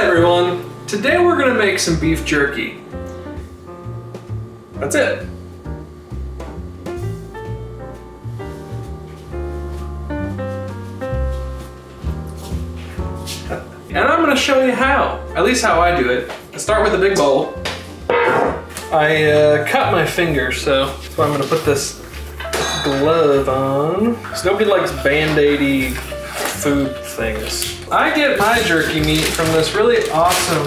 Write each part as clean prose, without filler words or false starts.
everyone, today we're gonna make some beef jerky. That's it. And I'm gonna show you how, at least how I do it. I start with a big bowl. I cut my finger, so that's why I'm gonna put this glove on. So nobody likes Band-Aid-y food things. I get my jerky meat from this really awesome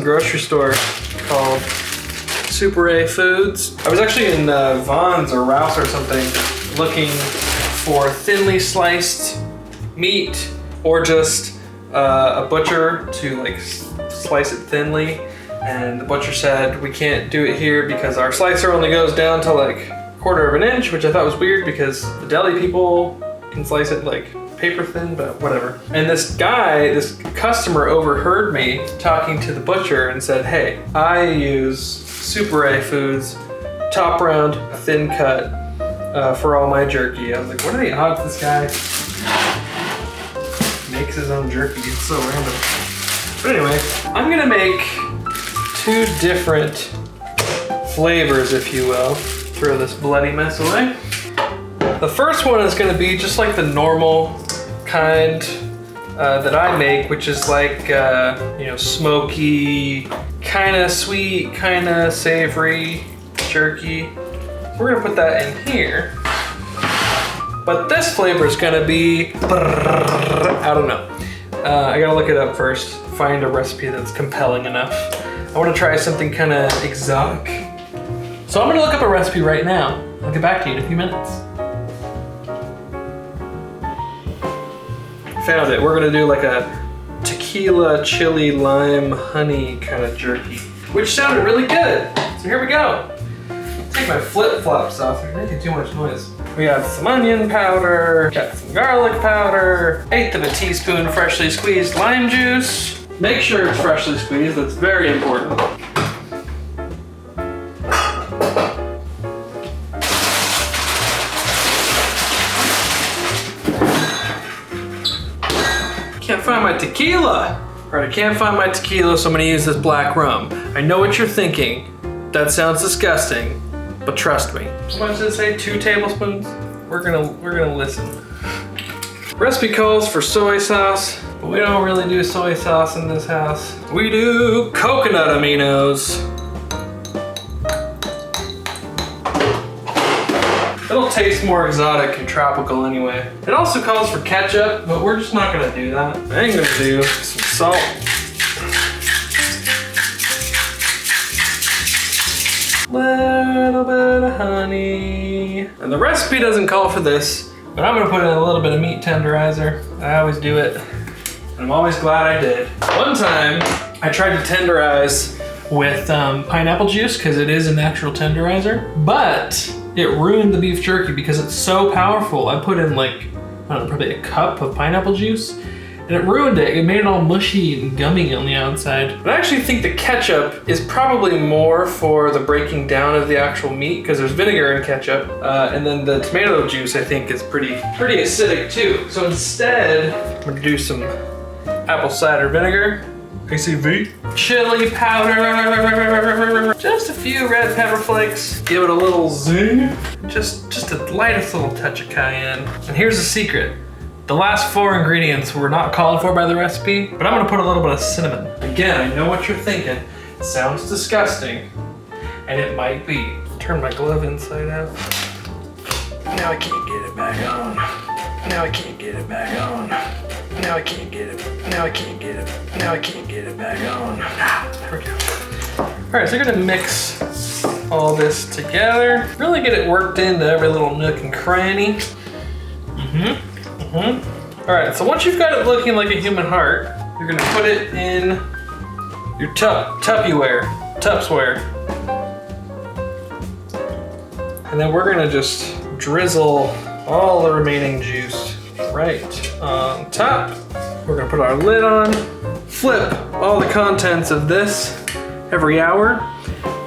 grocery store called Super A Foods. I was actually in Vons or Rouse or something looking for thinly sliced meat or just a butcher to like slice it thinly. And the butcher said, we can't do it here because our slicer only goes down to like 1/4 of an inch, which I thought was weird because the deli people can slice it like paper thin, but whatever. And this customer overheard me talking to the butcher and said, hey, I use Super A Foods top round, thin cut for all my jerky. I was like, what are the odds this guy makes his own jerky? It's so random. But anyway, I'm gonna make 2 different flavors, if you will. Throw this bloody mess away. The first one is gonna be just like the normal kind that I make, which is like, smoky, kinda sweet, kinda savory jerky. So we're gonna put that in here. But this flavor is gonna be, I don't know. I gotta look it up first, find a recipe that's compelling enough. I wanna try something kinda exotic. So I'm gonna look up a recipe right now. I'll get back to you in a few minutes. Found it. We're gonna do like a tequila, chili, lime, honey kind of jerky, which sounded really good. So here we go. Take my flip-flops off. They're making too much noise. We got some onion powder, got some garlic powder, 1/8 of a teaspoon freshly squeezed lime juice. Make sure it's freshly squeezed, that's very important. Can't find my tequila. All right, I can't find my tequila, so I'm gonna use this black rum. I know what you're thinking. That sounds disgusting, but trust me. How much did it say? 2 tablespoons? We're gonna listen. Recipe calls for soy sauce, but we don't really do soy sauce in this house. We do coconut aminos. It'll taste more exotic and tropical anyway. It also calls for ketchup, but we're just not gonna do that. I ain't gonna do some salt. Little bit of honey. And the recipe doesn't call for this, but I'm gonna put in a little bit of meat tenderizer. I always do it, and I'm always glad I did. One time, I tried to tenderize with pineapple juice because it is a natural tenderizer, but it ruined the beef jerky because it's so powerful. I put in like, I don't know, probably a cup of pineapple juice, and it ruined it. It made it all mushy and gummy on the outside. But I actually think the ketchup is probably more for the breaking down of the actual meat because there's vinegar in ketchup. And then the tomato juice I think is pretty acidic too. So instead, I'm gonna do some apple cider vinegar, ACV, chili powder, just a few red pepper flakes, give it a little zing, just a lightest little touch of cayenne. And here's the secret. The last 4 ingredients were not called for by the recipe, but I'm gonna put a little bit of cinnamon. Again, I know what you're thinking. It sounds disgusting, and it might be. Turn my glove inside out. Now I can't get it back on. Now I can't get it back on. Now I can't get it. Now I can't get it. Now I can't get it back on. There we go. All right, so I'm gonna mix all this together. Really get it worked into every little nook and cranny. All right, so once you've got it looking like a human heart, you're gonna put it in your Tupperware. And then we're gonna just drizzle all the remaining juice right on top. We're gonna put our lid on, flip all the contents of this every hour.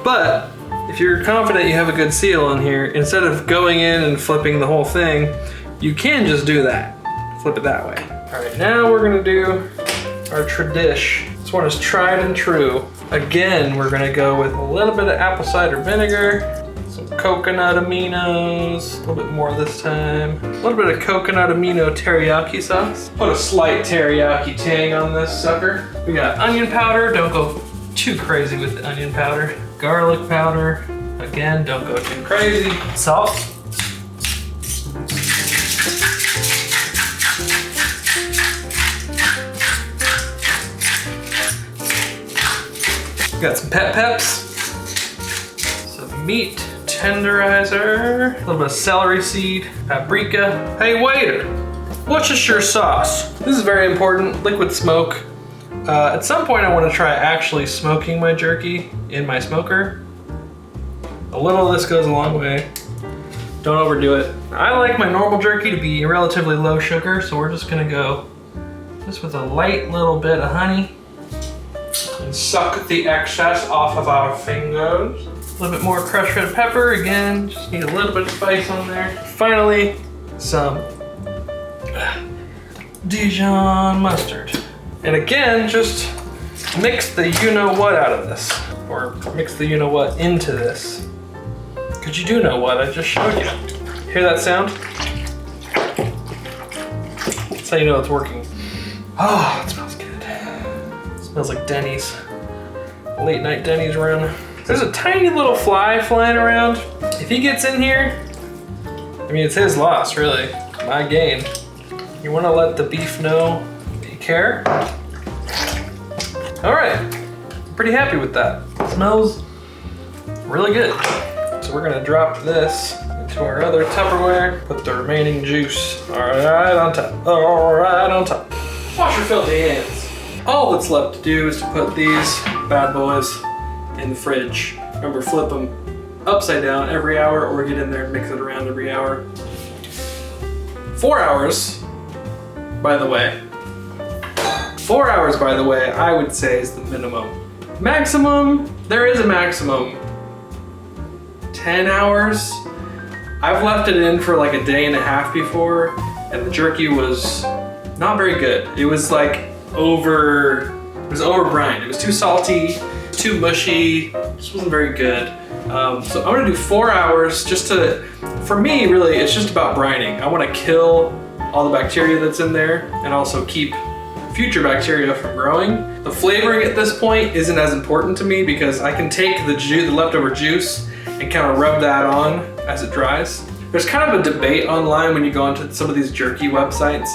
But if you're confident you have a good seal on here, instead of going in and flipping the whole thing, you can just do that. Flip it that way. All right, now we're gonna do our tradish. This one is tried and true. Again, we're gonna go with a little bit of apple cider vinegar, some coconut aminos, a little bit more this time. A little bit of coconut amino teriyaki sauce. Put a slight teriyaki tang on this sucker. We got onion powder, don't go too crazy with the onion powder. Garlic powder, again, don't go too crazy. Salt. Got some peps, some meat tenderizer, a little bit of celery seed, paprika. Hey waiter, what's your sauce? This is very important, liquid smoke. At some point I want to try actually smoking my jerky in my smoker. A little of this goes a long way. Don't overdo it. I like my normal jerky to be relatively low sugar, so we're just gonna go just with a light little bit of honey. And suck the excess off of our fingers. A little bit more crushed red pepper. Again, just need a little bit of spice on there. Finally, some Dijon mustard. And again, just mix the you-know-what out of this. Or mix the you-know-what into this. Because you do know what, I just showed you. Hear that sound? That's how you know it's working. Oh, it smells good. Smells like Denny's. Late night Denny's run. There's a tiny little fly flying around. If he gets in here, I mean, it's his loss, really. My gain. You want to let the beef know that you care. All right, pretty happy with that. It smells really good. So we're gonna drop this into our other Tupperware. Put the remaining juice right on top. All right on top. Wash your filthy hands. All that's left to do is to put these bad boys in the fridge. Remember, flip them upside down every hour or get in there and mix it around every hour. 4 hours, by the way. 4 hours, by the way, I would say is the minimum. Maximum, there is a maximum. 10 hours. I've left it in for like a day and a half before, and the jerky was not very good. It was like over-brined. It was too salty, too mushy, just wasn't very good. So I'm gonna do 4 hours just to, for me, really, it's just about brining. I wanna kill all the bacteria that's in there and also keep future bacteria from growing. The flavoring at this point isn't as important to me because I can take the leftover juice and kind of rub that on as it dries. There's kind of a debate online when you go onto some of these jerky websites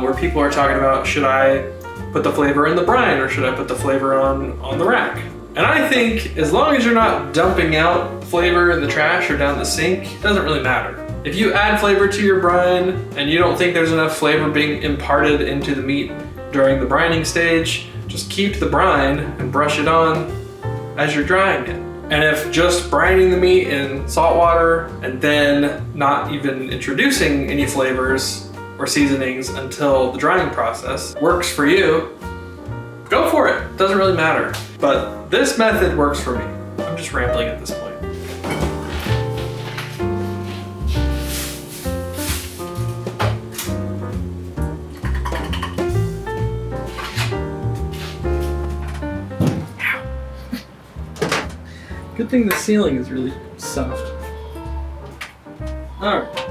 where people are talking about, should I put the flavor in the brine or should I put the flavor on the rack? And I think as long as you're not dumping out flavor in the trash or down the sink, it doesn't really matter. If you add flavor to your brine and you don't think there's enough flavor being imparted into the meat during the brining stage, just keep the brine and brush it on as you're drying it. And if just brining the meat in salt water and then not even introducing any flavors or seasonings until the drying process works for you, go for it. Doesn't really matter. But this method works for me. I'm just rambling at this point. Good thing the ceiling is really soft. All right.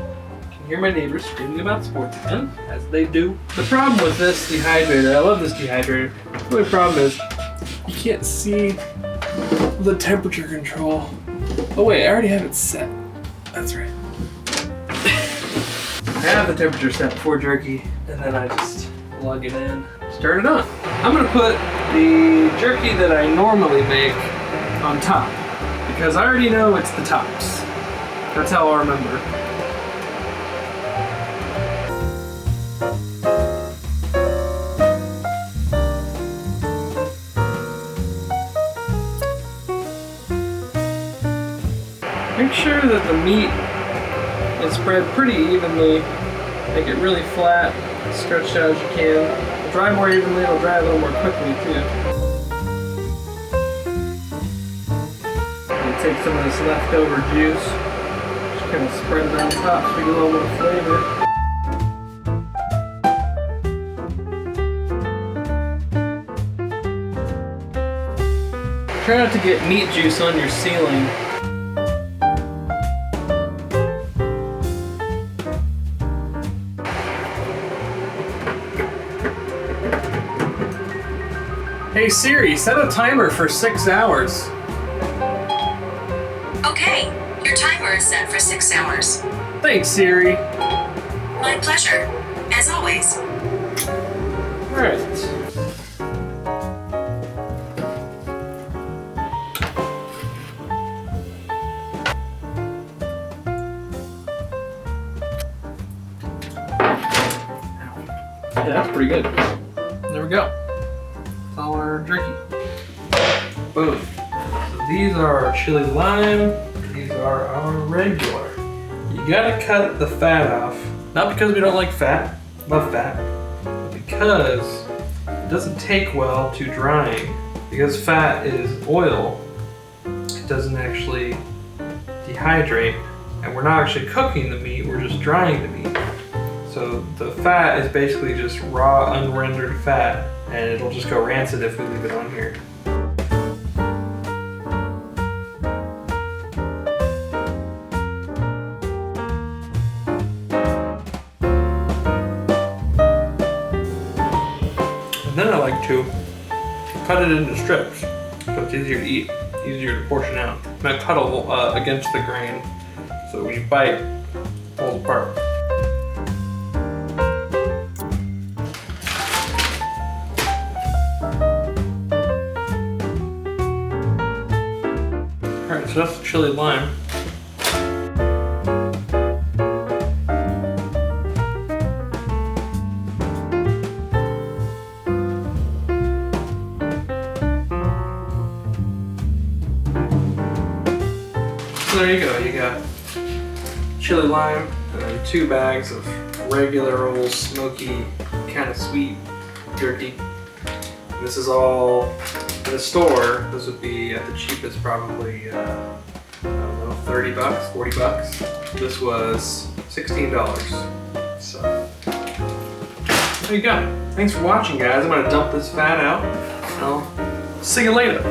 Hear my neighbors screaming about sports again, as they do. The problem with this dehydrator, I love this dehydrator. The only problem is you can't see the temperature control. Oh wait, I already have it set. That's right. I have the temperature set for jerky, and then I just plug it in, start it on. I'm gonna put the jerky that I normally make on top, because I already know it's the tops. That's how I'll remember. Make sure that the meat is spread pretty evenly. Make it really flat, stretched out as you can. It'll dry more evenly, it'll dry a little more quickly too. And take some of this leftover juice, just kind of spread it on top so we get a little more flavor. Try not to get meat juice on your ceiling. Hey Siri, set a timer for 6 hours. Okay, your timer is set for 6 hours. Thanks, Siri. My pleasure, as always. Alright. Yeah, that's pretty good. There we go. That's all our jerky. Boom. So these are our chili lime. These are our regular. You gotta cut the fat off. Not because we don't like fat, love fat, but because it doesn't take well to drying. Because fat is oil, it doesn't actually dehydrate. And we're not actually cooking the meat, we're just drying the meat. So the fat is basically just raw, unrendered fat, and it'll just go rancid if we leave it on here. And then I like to cut it into strips, so it's easier to eat, easier to portion out. I'm gonna cuddle against the grain, so when you bite, it pulls apart. Alright, so that's the chili lime. So there you go, you got chili lime and then 2 bags of regular old smoky, kind of sweet jerky. And this is all in the store. This would be at the cheapest probably, I don't know, 30 bucks, 40 bucks. This was $16. So there you go. Thanks for watching, guys. I'm gonna dump this fat out and I'll see you later.